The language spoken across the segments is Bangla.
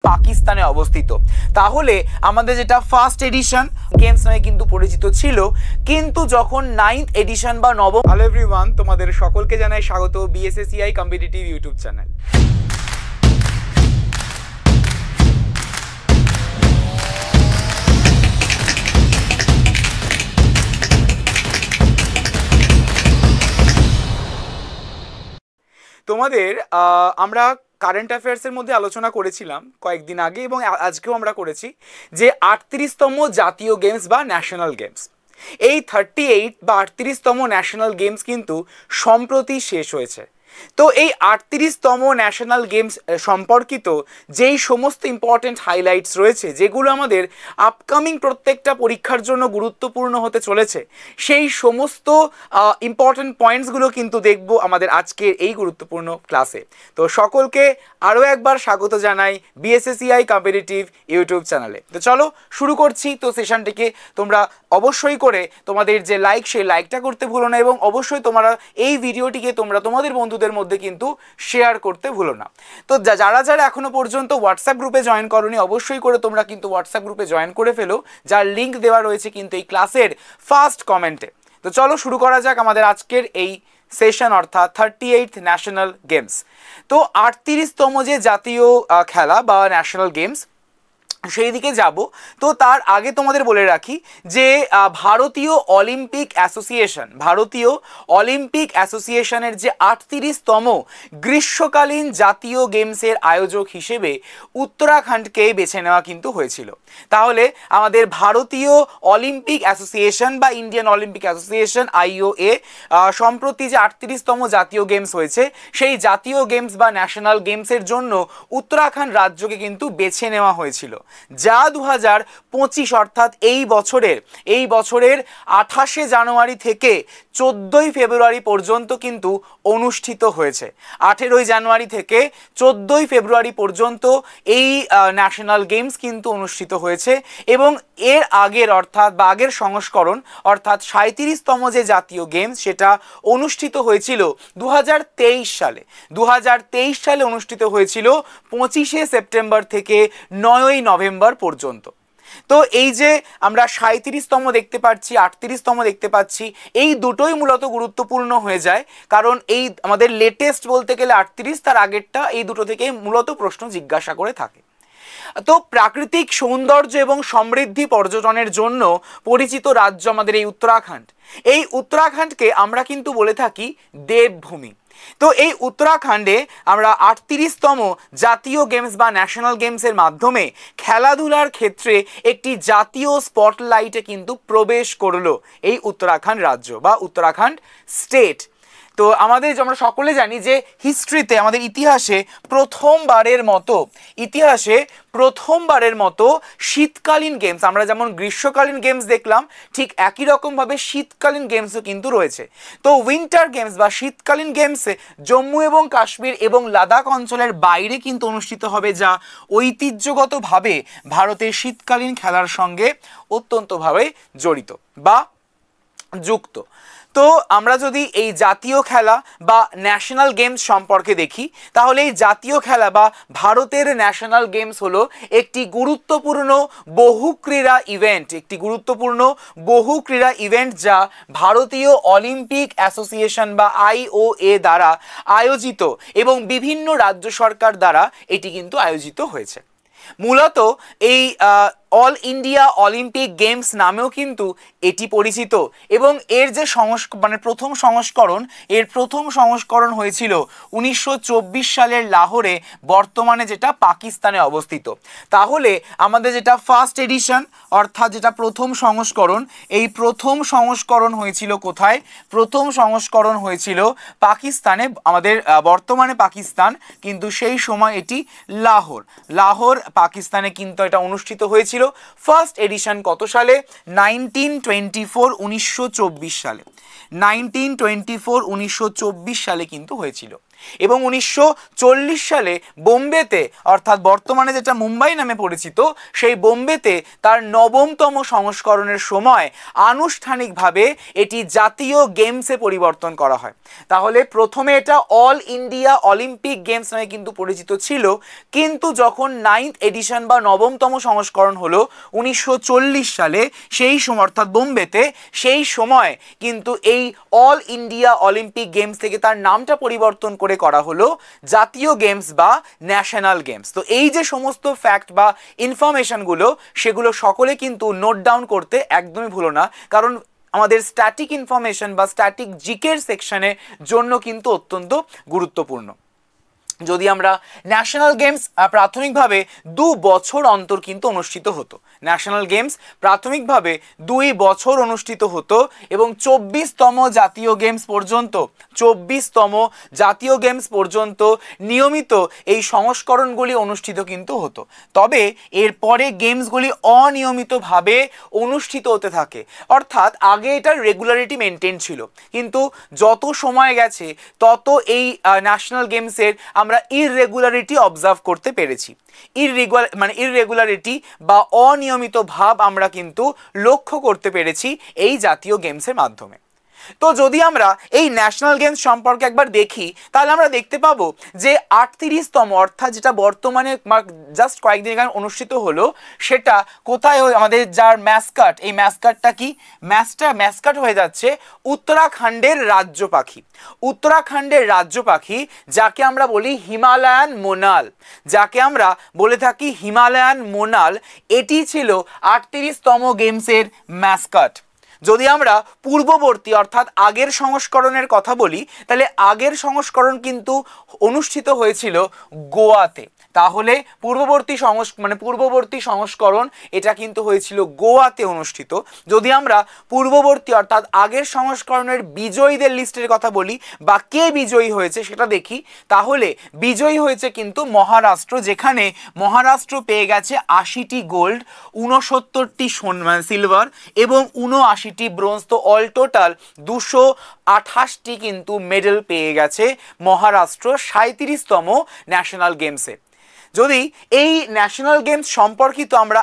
পাকিস্তানে অবস্থিত। তাহলে আমাদের যেটা ফার্স্ট এডিশন গেমস নামে কিন্তু পরিচিত ছিল, কিন্তু যখন 9th এডিশন বা নবম। হ্যালো এভরিওয়ান, তোমাদের সকলকে জানাই স্বাগত বিএসএসিআই কম্পিটিটিভ ইউটিউব চ্যানেল। তোমাদের আমরা কারেন্ট অ্যাফেয়ার্সের মধ্যে আলোচনা করেছিলাম কয়েকদিন আগে এবং আজকেও আমরা করেছি যে 38তম জাতীয় গেমস বা ন্যাশনাল গেমস, এই 38 বা 38তম ন্যাশনাল গেমস কিন্তু সম্প্রতি শেষ হয়েছে। তো এই 38তম ন্যাশনাল গেমস সম্পর্কিত যেই সমস্ত ইম্পর্টেন্ট হাইলাইটস রয়েছে, যেগুলো আমাদের আপকামিং প্রত্যেকটা পরীক্ষার জন্য গুরুত্বপূর্ণ হতে চলেছে, সেই সমস্ত ইম্পর্টেন্ট পয়েন্টসগুলো কিন্তু দেখব আমাদের আজকের এই গুরুত্বপূর্ণ ক্লাসে। তো সকলকে আরও একবার স্বাগত জানাই বিএসএসিআই কম্পিটিটিভ ইউটিউব চ্যানেলে। তো চলো শুরু করছি। তো সেশনটিকে তোমরা অবশ্যই করে তোমাদের যে লাইক, সেই লাইকটা করতে ভুলো না এবং অবশ্যই তোমরা এই ভিডিওটিকে তোমরা তোমাদের বন্ধুদের মধ্যে কিন্তু শেয়ার করতে ভুলো না। তো যারা যারা এখনো পর্যন্ত হোয়াটসঅ্যাপ গ্রুপে জয়েন করোনি, অবশ্যই করে তোমরা কিন্তু হোয়াটসঅ্যাপ গ্রুপে জয়েন করে ফেলো, যার লিঙ্ক দেওয়া রয়েছে কিন্তু এই ক্লাসের ফার্স্ট কমেন্টে। তো চলো শুরু করা যাক আমাদের আজকের এই সেশন, অর্থাৎ 38th ন্যাশনাল গেমস। তো 38তম যে জাতীয় খেলা বা ন্যাশনাল গেমস, সেই দিকে যাব। তো তার আগে তোমাদের বলে রাখি যে ভারতীয় অলিম্পিক অ্যাসোসিয়েশনের যে 38তম গ্রীষ্মকালীন জাতীয় গেমসের আয়োজক হিসেবে উত্তরাখণ্ডকে বেছে নেওয়া কিন্তু হয়েছিল। তাহলে আমাদের ভারতীয় অলিম্পিক অ্যাসোসিয়েশন বা ইন্ডিয়ান অলিম্পিক অ্যাসোসিয়েশন IOA সম্প্রতি যে 38তম জাতীয় গেমস হয়েছে, সেই জাতীয় গেমস বা ন্যাশনাল গেমসের জন্য উত্তরাখণ্ড রাজ্যকে কিন্তু বেছে নেওয়া হয়েছিল, যা 2025 অর্থাৎ এই বছরের 28শে জানুয়ারি থেকে 14ই ফেব্রুয়ারি পর্যন্ত কিন্তু অনুষ্ঠিত হয়েছে। 18ই জানুয়ারি থেকে 14ই ফেব্রুয়ারি পর্যন্ত এই ন্যাশনাল গেমস কিন্তু অনুষ্ঠিত হয়েছে এবং এর আগের আগের সংস্করণ অর্থাৎ 37তম যে জাতীয় গেমস, সেটা অনুষ্ঠিত হয়েছিল 2023 সালে। 2023 সালে অনুষ্ঠিত হয়েছিল 25শে সেপ্টেম্বর থেকে 9ই নভেম্বর পর্যন্ত। তো এই যে আমরা 37তম দেখতে পাচ্ছি, 38তম দেখতে পাচ্ছি, এই দুটোই মূলত গুরুত্বপূর্ণ হয়ে যায়, কারণ এই আমাদের লেটেস্ট বলতে গেলে 38, তার আগেরটা, এই দুটো থেকে মূলত প্রশ্ন জিজ্ঞাসা করে থাকে। তো প্রাকৃতিক সৌন্দর্য এবং সমৃদ্ধি পর্যটনের জন্য পরিচিত রাজ্য আমাদের এই উত্তরাখণ্ড। এই উত্তরাখণ্ডকে আমরা কিন্তু বলে থাকি দেবভূমি। তো এই উত্তরাখণ্ডে আমরা 38তম জাতীয় গেমস বা ন্যাশনাল গেমসের মাধ্যমে খেলাধুলার ক্ষেত্রে একটি জাতীয় স্পটলাইটে কিন্তু প্রবেশ করলো এই উত্তরাখণ্ড রাজ্য বা উত্তরাখণ্ড স্টেট। তো আমরা সকলে জানি যে হিস্ট্রিতে, আমাদের ইতিহাসে প্রথমবারের মতো শীতকালীন গেমস, আমরা যেমন গ্রীষ্মকালীন গেমস দেখলাম, ঠিক একই রকমভাবে শীতকালীন গেমসও কিন্তু রয়েছে। তো উইন্টার গেমস বা শীতকালীন গেমসে জম্মু এবং কাশ্মীর এবং লাদাখ অঞ্চলের বাইরে কিন্তু অনুষ্ঠিত হবে, যা ঐতিহ্যগতভাবে ভারতের শীতকালীন খেলার সঙ্গে অত্যন্তভাবে জড়িত বা যুক্ত। তো আমরা যদি এই জাতীয় খেলা বা ন্যাশনাল গেমস সম্পর্কে দেখি, তাহলে এই জাতীয় খেলা বা ভারতের ন্যাশনাল গেমস হলো একটি গুরুত্বপূর্ণ বহু ক্রীড়া ইভেন্ট, যা ভারতীয় অলিম্পিক অ্যাসোসিয়েশন বা IOA দ্বারা আয়োজিত এবং বিভিন্ন রাজ্য সরকার দ্বারা এটি কিন্তু আয়োজিত হয়েছে। মূলত এই অল ইন্ডিয়া অলিম্পিক গেমস নামেও কিন্তু এটি পরিচিত এবং এর যে প্রথম সংস্করণ হয়েছিল 1924 সালের লাহোরে, বর্তমানে যেটা পাকিস্তানে অবস্থিত। তাহলে আমাদের যেটা ফার্স্ট এডিশন অর্থাৎ যেটা প্রথম সংস্করণ, এই প্রথম সংস্করণ হয়েছিল কোথায়? প্রথম সংস্করণ হয়েছিল পাকিস্তানে, আমাদের বর্তমানে পাকিস্তান, কিন্তু সেই সময় এটি লাহোর পাকিস্তানে কিন্তু এটা অনুষ্ঠিত হয়েছিল। ফার্স্ট এডিশন কত সালে? 1924 সালে কিন্তু হয়েছিল। এবং 1940 সালে বোম্বেতে অর্থাৎ বর্তমানে যেটা মুম্বাই নামে পরিচিত সেই বোম্বেতে তার 9তম সংস্করণের সময় আনুষ্ঠানিকভাবে এটি জাতীয় গেমসে পরিবর্তন করা হয়। তাহলে প্রথমে এটা অল ইন্ডিয়া অলিম্পিক গেমস নামে কিন্তু পরিচিত ছিল, কিন্তু যখন 9th এডিশন বা 9তম সংস্করণ হলো 1940 সালে সেই সময় অর্থাৎ বোম্বেতে, সেই সময় কিন্তু এই অল ইন্ডিয়া অলিম্পিক গেমস থেকে তার নামটা পরিবর্তন করে করা হলো জাতীয় গেমস বা ন্যাশনাল গেমস। তো এই যে সমস্ত ফ্যাক্ট বা ইনফরমেশনগুলো সেগুলো সকলে কিন্তু নোট ডাউন করতে একদমই ভুলো না, কারণ আমাদের স্ট্যাটিক ইনফরমেশন বা স্ট্যাটিক জিকের সেকশনের জন্য কিন্তু অত্যন্ত গুরুত্বপূর্ণ। যদি আমরা ন্যাশনাল গেমস প্রাথমিকভাবে 2 বছর অন্তর কিন্তু অনুষ্ঠিত হতো। ন্যাশনাল গেমস প্রাথমিকভাবে 2 বছর অনুষ্ঠিত হতো এবং 24তম জাতীয় গেমস পর্যন্ত 24তম জাতীয় গেমস পর্যন্ত নিয়মিত এই সংস্করণগুলি অনুষ্ঠিত কিন্তু হতো। তবে এরপরে গেমসগুলি অনিয়মিতভাবে অনুষ্ঠিত হতে থাকে, অর্থাৎ আগে এটার রেগুলারিটি মেনটেন ছিল, কিন্তু যত সময় গেছে তত এই ন্যাশনাল গেমসের আমরা ইররেগুলারিটি অবজার্ভ করতে পেরেছি। ইররেগুলারিটি বা অনিয়মিত ভাব আমরা কিন্তু লক্ষ্য করতে পেরেছি এই জাতীয় গেমসের মাধ্যমে। তো যদি আমরা এই ন্যাশনাল গেমস সম্পর্কে একবার দেখি তাহলে আমরা দেখতে পাবো যে 38তম অর্থাৎ যেটা বর্তমানে জাস্ট কয়েকদিন আগে অনুষ্ঠিত হলো সেটা কোথায় আমাদের যার ম্যাসকট, এই ম্যাসকটটা কি ম্যাসকট হয়ে যাচ্ছে উত্তরাখণ্ডের রাজ্য পাখি। উত্তরাখণ্ডের রাজ্য পাখি যাকে আমরা বলি হিমালয়ান মোনাল, যাকে আমরা বলে থাকি হিমালয়ান মোনাল, এটি ছিল 38তম গেমসের ম্যাসকট। যদি আমরা পূর্ববর্তী অর্থাৎ আগের সংস্করণের কথা বলি তাহলে আগের সংস্করণ কিন্তু অনুষ্ঠিত হয়েছিল গোয়াতে। তাহলে পূর্ববর্তী সংস্করণ এটা কিন্তু হয়েছিল গোয়াতে অনুষ্ঠিত। যদি আমরা পূর্ববর্তী অর্থাৎ আগের সংস্করণের বিজয়ীদের লিস্টের কথা বলি বা কে বিজয়ী হয়েছে সেটা দেখি, তাহলে বিজয়ী হয়েছে কিন্তু মহারাষ্ট্র, যেখানে মহারাষ্ট্র পেয়ে গেছে 80টি গোল্ড, 69টি সিলভার এবং 79টি ব্রোঞ্জ। তো অল টোটাল 228টি কিন্তু মেডেল পেয়ে গেছে মহারাষ্ট্র 37তম ন্যাশনাল গেমসে। যদি এই ন্যাশনাল গেমস সম্পর্কিত আমরা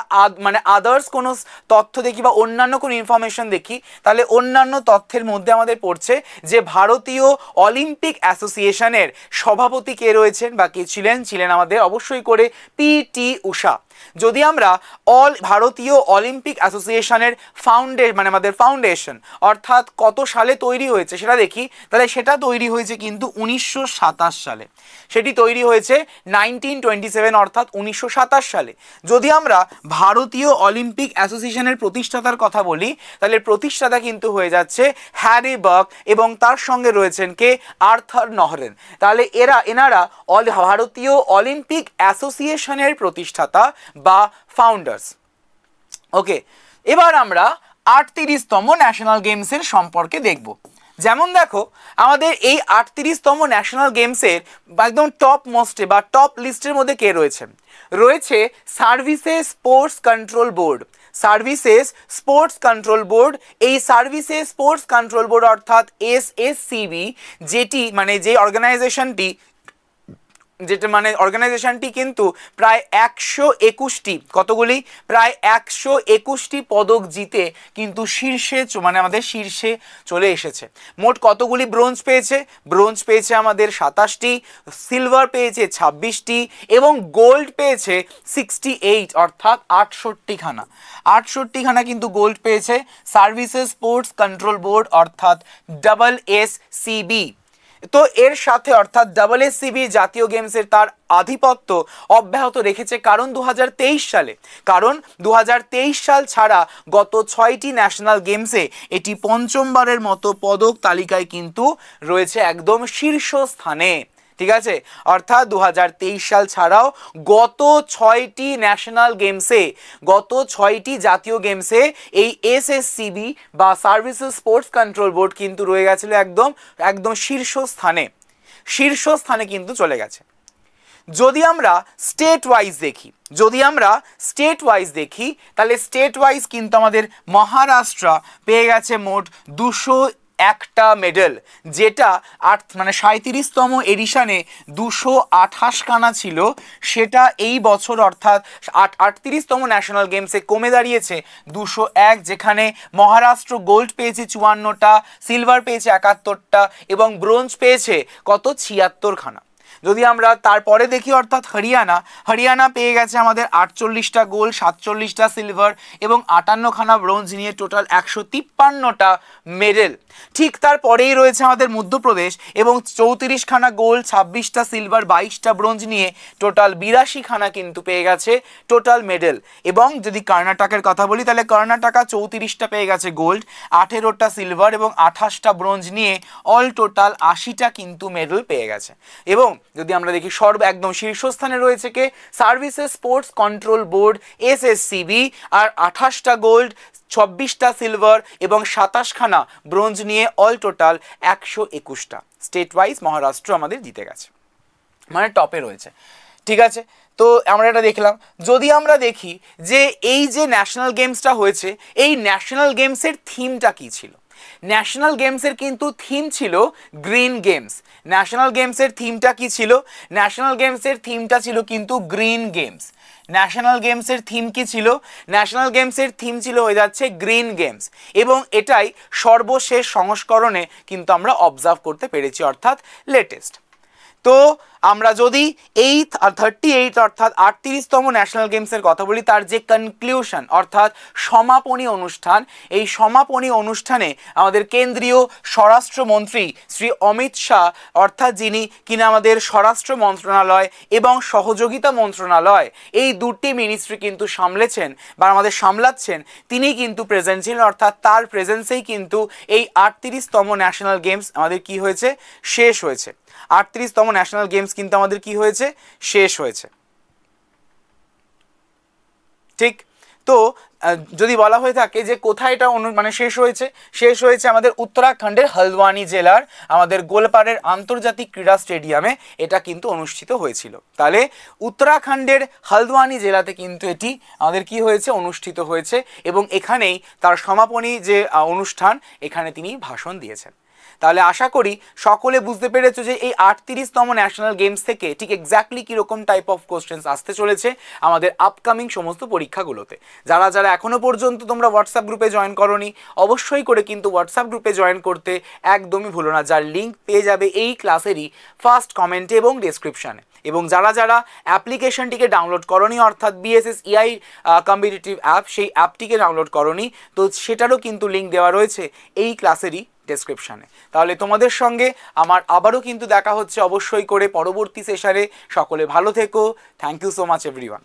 আদার্স কোনো তথ্য দেখি বা অন্যান্য কোনো ইনফরমেশন দেখি, তাহলে অন্যান্য তথ্যের মধ্যে আমাদের পড়ছে যে ভারতীয় অলিম্পিক অ্যাসোসিয়েশনের সভাপতি কে রয়েছেন বা কে ছিলেন আমাদের অবশ্যই করে পিটি ঊষা। যদি আমরা ভারতীয় অলিম্পিক অ্যাসোসিয়েশনের আমাদের ফাউন্ডেশন অর্থাৎ কত সালে তৈরি হয়েছে সেটা দেখি, তাহলে সেটা তৈরি হয়েছে কিন্তু 1927 সালে। সেটি তৈরি হয়েছে 1927 অর্থাৎ 1927 সালে। যদি আমরা ভারতীয় অলিম্পিক অ্যাসোসিয়েশনের প্রতিষ্ঠাতার কথা বলি তাহলে প্রতিষ্ঠাতা কিন্তু হয়ে যাচ্ছে হ্যারি বার্গ এবং তার সঙ্গে রয়েছেন কে আর্থার নহরেন। তাহলে এনারা ভারতীয় অলিম্পিক অ্যাসোসিয়েশনের প্রতিষ্ঠাতা বা ফাউন্ডার্স। ওকে, এবার আমরা 38তম ন্যাশনাল গেমসের সম্পর্কে দেখব। যেমন দেখো আমাদের এই 38তম ন্যাশনাল গেমসের একদম টপ মোস্টে বা টপ লিস্টের মধ্যে কে রয়েছে services sports control board. Services sports control board, এই সার্ভিসেস স্পোর্টস কন্ট্রোল বোর্ড অর্থাৎ SSCB, যেটি যে অর্গানাইজেশনটি কিন্তু প্রায় 121টি প্রায় 121টি পদক জিতে কিন্তু আমাদের শীর্ষে চলে এসেছে। মোট কতগুলি ব্রোঞ্জ পেয়েছে আমাদের 27টি, সিলভার পেয়েছে 26টি এবং গোল্ড পেয়েছে 68 অর্থাৎ 68খানা কিন্তু গোল্ড পেয়েছে সার্ভিসেস স্পোর্টস কন্ট্রোল বোর্ড অর্থাৎ SSCB। তো এর সাথে অর্থাৎ SSCB জাতীয় গেমসের তার আধিপত্য অব্যাহত রেখেছে, কারণ 2023 সাল ছাড়া গত 6টি ন্যাশনাল গেমসে এটি পঞ্চমবারের মতো পদক তালিকায় কিন্তু রয়েছে একদম শীর্ষস্থানে। ঠিক আছে, অর্থাৎ 2023 সাল ছাড়াও গত 6টি ন্যাশনাল গেমসে, গত 6টি জাতীয় গেমসে এই SSCB বা সার্ভিসেস স্পোর্টস কন্ট্রোল বোর্ড কিন্তু রয়ে গেছিল একদম শীর্ষস্থানে কিন্তু চলে গেছে। যদি আমরা স্টেট ওয়াইজ দেখি তাহলে স্টেট ওয়াইজ কিন্তু আমাদের মহারাষ্ট্র পেয়ে গেছে মোট একটা মেডেল, যেটা 37তম এডিশনে 228 খানা ছিল, সেটা এই বছর অর্থাৎ 38তম ন্যাশনাল গেমসে কমে দাঁড়িয়েছে 201, যেখানে মহারাষ্ট্র গোল্ড পেয়েছে 54টা, সিলভার পেয়েছে 71টা এবং ব্রোঞ্জ পেয়েছে কত 76 খানা। যদি আমরা তারপরে দেখি অর্থাৎ হরিয়ানা পেয়ে গেছে আমাদের 48টা গোল্ড, 47টা সিলভার এবং 58 খানা ব্রোঞ্জ নিয়ে টোটাল 153টা মেডেল। ঠিক তারপরেই রয়েছে আমাদের মধ্যপ্রদেশ এবং 34 খানা গোল্ড, 26টা সিলভার, 22টা ব্রোঞ্জ নিয়ে টোটাল 82 খানা কিন্তু পেয়ে গেছে টোটাল মেডেল। এবং যদি কর্ণাটকের কথা বলি তাহলে কর্ণাটকা 34টা পেয়ে গেছে গোল্ড, 18টা সিলভার এবং 28টা ব্রোঞ্জ নিয়ে অল টোটাল 80টা কিন্তু মেডেল পেয়ে গেছে। এবং যদি আমরা দেখি একদম শীর্ষস্থানে রয়েছে কে, services sports control board SSCB, আর 28টা গোল্ড, 26টা সিলভার এবং 27 খানা ব্রোঞ্জ নিয়ে অল টোটাল 121টা। স্টেট ওয়াইজ মহারাষ্ট্র আমাদের জিতে গেছে, মানে টপে রয়েছে। ঠিক আছে, তো আমরা এটা দেখলাম। যদি আমরা দেখি যে এই যে ন্যাশনাল গেমসটা হয়েছে, এই ন্যাশনাল গেমসের থিমটা কি ছিল? ন্যাশনাল গেমসের কিন্তু থিম ছিল গ্রিন গেমস। ন্যাশনাল গেমসের থিমটা কি ছিল? ন্যাশনাল গেমসের থিমটা ছিল কিন্তু গ্রিন গেমস। ন্যাশনাল গেমসের থিম কি ছিল? ন্যাশনাল গেমসের থিম ছিল হয়ে যাচ্ছে গ্রিন গেমস, এবং এটাই সর্বশেষ সংস্করণে কিন্তু আমরা অবজার্ভ করতে পেরেছি, অর্থাৎ লেটেস্ট। তো আমরা যদি এই 38 অর্থাৎ 38তম ন্যাশনাল গেমসের কথা বলি, তার যে কনক্লুশন অর্থাৎ সমাপনী অনুষ্ঠান, এই সমাপনী অনুষ্ঠানে আমাদের কেন্দ্রীয় স্বরাষ্ট্রমন্ত্রী শ্রী অমিত শাহ, অর্থাৎ যিনি কিনা আমাদের স্বরাষ্ট্র মন্ত্রণালয় এবং সহযোগিতা মন্ত্রণালয় এই দুটি মিনিস্ট্রি কিন্তু সামলেছেন বা আমাদের সামলাচ্ছেন, তিনি কিন্তু প্রেজেন্ট ছিলেন। অর্থাৎ তার প্রেজেন্সেই কিন্তু এই 38তম ন্যাশনাল গেমস আমাদের কি হয়েছে? শেষ হয়েছে। 38তম ন্যাশনাল গেমস কিন্তু আমাদের কি হয়েছে? শেষ হয়েছে। ঠিক, তো যদি বলা হয়ে থাকে যে কোথায় এটা শেষ হয়েছে আমাদের উত্তরাখণ্ডের হলদ্বানি জেলার আমাদের গোলপাড়ের আন্তর্জাতিক ক্রীড়া স্টেডিয়ামে এটা কিন্তু অনুষ্ঠিত হয়েছিল। তাহলে উত্তরাখণ্ডের হলদ্বানি জেলাতে কিন্তু এটি আমাদের কি হয়েছে? অনুষ্ঠিত হয়েছে, এবং এখানেই তার সমাপনী যে অনুষ্ঠান, এখানে তিনি ভাষণ দিয়েছেন। তাহলে আশা করি সকলে বুঝতে পেরেছো যে এই 38তম ন্যাশনাল গেমস থেকে ঠিক এক্স্যাক্টলি কীরকম টাইপ অফ কোশ্চেন্স আসতে চলেছে আমাদের আপকামিং সমস্ত পরীক্ষাগুলোতে। যারা যারা এখনও পর্যন্ত তোমরা হোয়াটসঅ্যাপ গ্রুপে জয়েন করোনি, অবশ্যই করে কিন্তু হোয়াটসঅ্যাপ গ্রুপে জয়েন করতে একদমই ভুলো না, যার লিঙ্ক পেয়ে যাবে এই ক্লাসেরই ফার্স্ট কমেন্টে এবং ডেসক্রিপশানে। এবং যারা যারা অ্যাপ্লিকেশনটিকে ডাউনলোড করোনি, অর্থাৎ BSSEI কম্পিটিটিভ অ্যাপ, সেই অ্যাপটিকে ডাউনলোড করোনি, তো সেটারও কিন্তু লিঙ্ক দেওয়া রয়েছে এই ক্লাসেরই ডেসক্রিপশানে। তাহলে তোমাদের সঙ্গে আমার আবারও কিন্তু দেখা হচ্ছে অবশ্যই করে পরবর্তী সেশনে। সকলে ভালো থেকো। Thank you so much everyone.